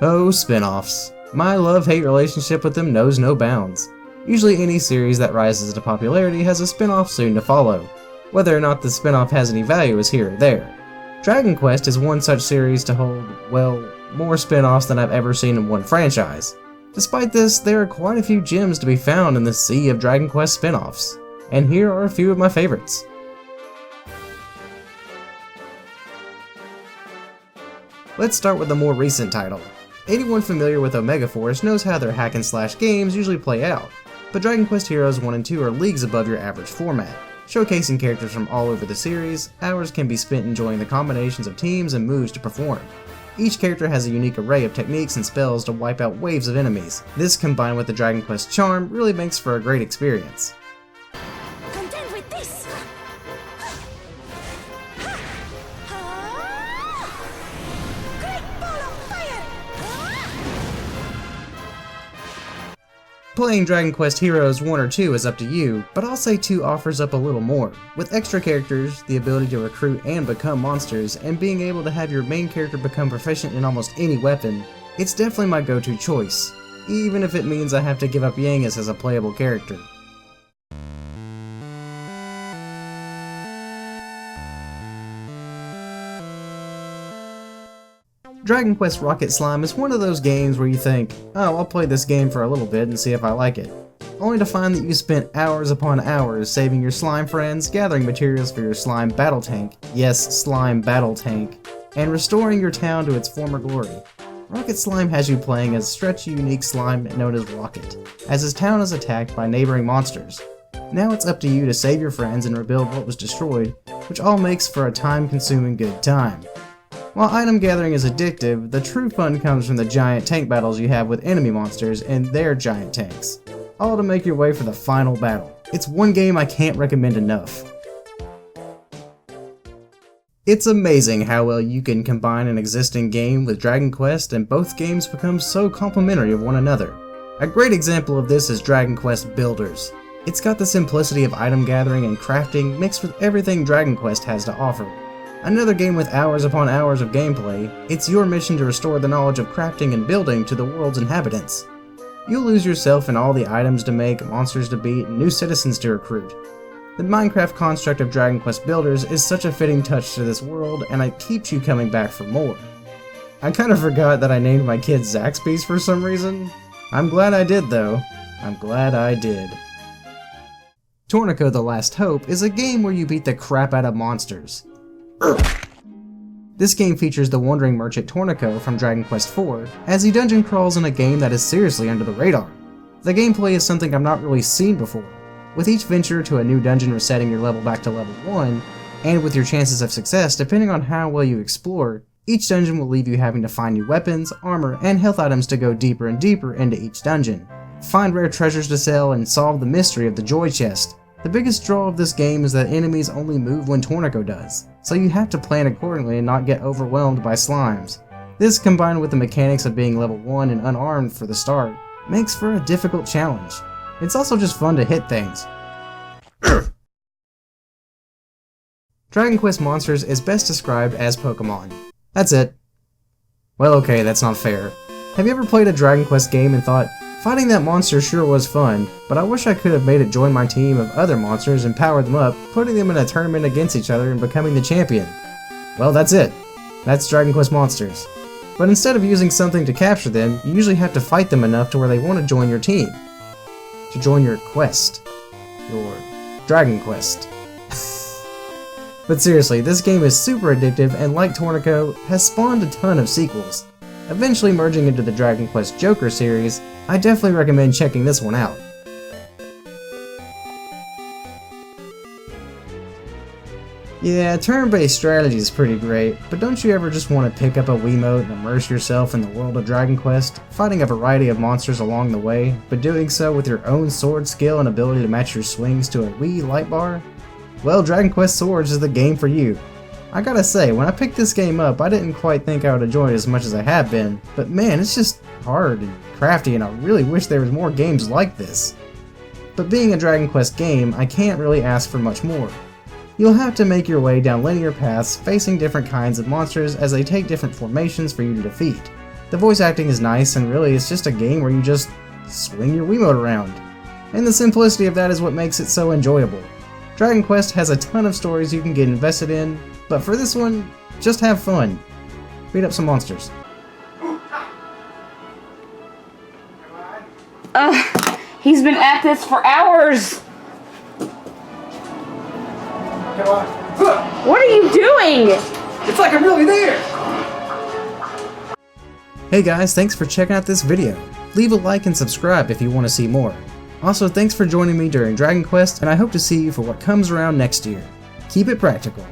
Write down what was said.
Oh, spin-offs. My love-hate relationship with them knows no bounds. Usually any series that rises to popularity has a spin-off soon to follow. Whether or not the spin-off has any value is here or there. Dragon Quest is one such series to hold, well, more spin-offs than I've ever seen in one franchise. Despite this, there are quite a few gems to be found in the sea of Dragon Quest spin-offs. And here are a few of my favorites. Let's start with a more recent title. Anyone familiar with Omega Force knows how their hack-and-slash games usually play out, but Dragon Quest Heroes 1 and 2 are leagues above your average format. Showcasing characters from all over the series, hours can be spent enjoying the combinations of teams and moves to perform. Each character has a unique array of techniques and spells to wipe out waves of enemies. This, combined with the Dragon Quest charm, really makes for a great experience. Contend with this! Great ball of fire! Playing Dragon Quest Heroes 1 or 2 is up to you, but I'll say 2 offers up a little more. With extra characters, the ability to recruit and become monsters, and being able to have your main character become proficient in almost any weapon, it's definitely my go-to choice, even if it means I have to give up Yangus as a playable character. Dragon Quest Rocket Slime is one of those games where you think, oh, I'll play this game for a little bit and see if I like it, only to find that you spent hours upon hours saving your slime friends, gathering materials for your slime battle tank, yes, slime battle tank, and restoring your town to its former glory. Rocket Slime has you playing as stretchy, unique slime known as Rocket, as his town is attacked by neighboring monsters. Now it's up to you to save your friends and rebuild what was destroyed, which all makes for a time-consuming good time. While item gathering is addictive, the true fun comes from the giant tank battles you have with enemy monsters and their giant tanks, all to make your way for the final battle. It's one game I can't recommend enough. It's amazing how well you can combine an existing game with Dragon Quest, and both games become so complementary of one another. A great example of this is Dragon Quest Builders. It's got the simplicity of item gathering and crafting mixed with everything Dragon Quest has to offer. Another game with hours upon hours of gameplay, it's your mission to restore the knowledge of crafting and building to the world's inhabitants. You'll lose yourself in all the items to make, monsters to beat, and new citizens to recruit. The Minecraft construct of Dragon Quest Builders is such a fitting touch to this world, and it keeps you coming back for more. I kind of forgot that I named my kids Zaxby's for some reason. I'm glad I did though. I'm glad I did. Torneko the Last Hope is a game where you beat the crap out of monsters. This game features the wandering merchant Torneko from Dragon Quest IV, as he dungeon crawls in a game that is seriously under the radar. The gameplay is something I've not really seen before, with each venture to a new dungeon resetting your level back to level 1, and with your chances of success depending on how well you explore. Each dungeon will leave you having to find new weapons, armor, and health items to go deeper and deeper into each dungeon, find rare treasures to sell, and solve the mystery of the Joy Chest. The biggest draw of this game is that enemies only move when Torneko does, so you have to plan accordingly and not get overwhelmed by slimes. This, combined with the mechanics of being level 1 and unarmed for the start, makes for a difficult challenge. It's also just fun to hit things. Dragon Quest Monsters is best described as Pokemon. That's it. Well, okay, that's not fair. Have you ever played a Dragon Quest game and thought, fighting that monster sure was fun, but I wish I could have made it join my team of other monsters and powered them up, putting them in a tournament against each other and becoming the champion? Well, that's it. That's Dragon Quest Monsters. But instead of using something to capture them, you usually have to fight them enough to where they want to join your team. To join your quest. Your Dragon Quest. But seriously, this game is super addictive and, like Torneko, has spawned a ton of sequels. Eventually merging into the Dragon Quest Joker series, I definitely recommend checking this one out. Yeah, turn-based strategy is pretty great, but don't you ever just want to pick up a Wiimote and immerse yourself in the world of Dragon Quest, fighting a variety of monsters along the way, but doing so with your own sword skill and ability to match your swings to a Wii light bar? Well, Dragon Quest Swords is the game for you. I gotta say, when I picked this game up, I didn't quite think I would enjoy it as much as I have been, but man, it's just hard and crafty, and I really wish there was more games like this. But being a Dragon Quest game, I can't really ask for much more. You'll have to make your way down linear paths, facing different kinds of monsters as they take different formations for you to defeat. The voice acting is nice, and really it's just a game where you just swing your Wiimote around. And the simplicity of that is what makes it so enjoyable. Dragon Quest has a ton of stories you can get invested in, but for this one, just have fun. Beat up some monsters. He's been at this for hours! Come on. What are you doing? It's like I'm really there! Hey guys, thanks for checking out this video. Leave a like and subscribe if you want to see more. Also, thanks for joining me during Dragon Quest, and I hope to see you for what comes around next year. Keep it practical.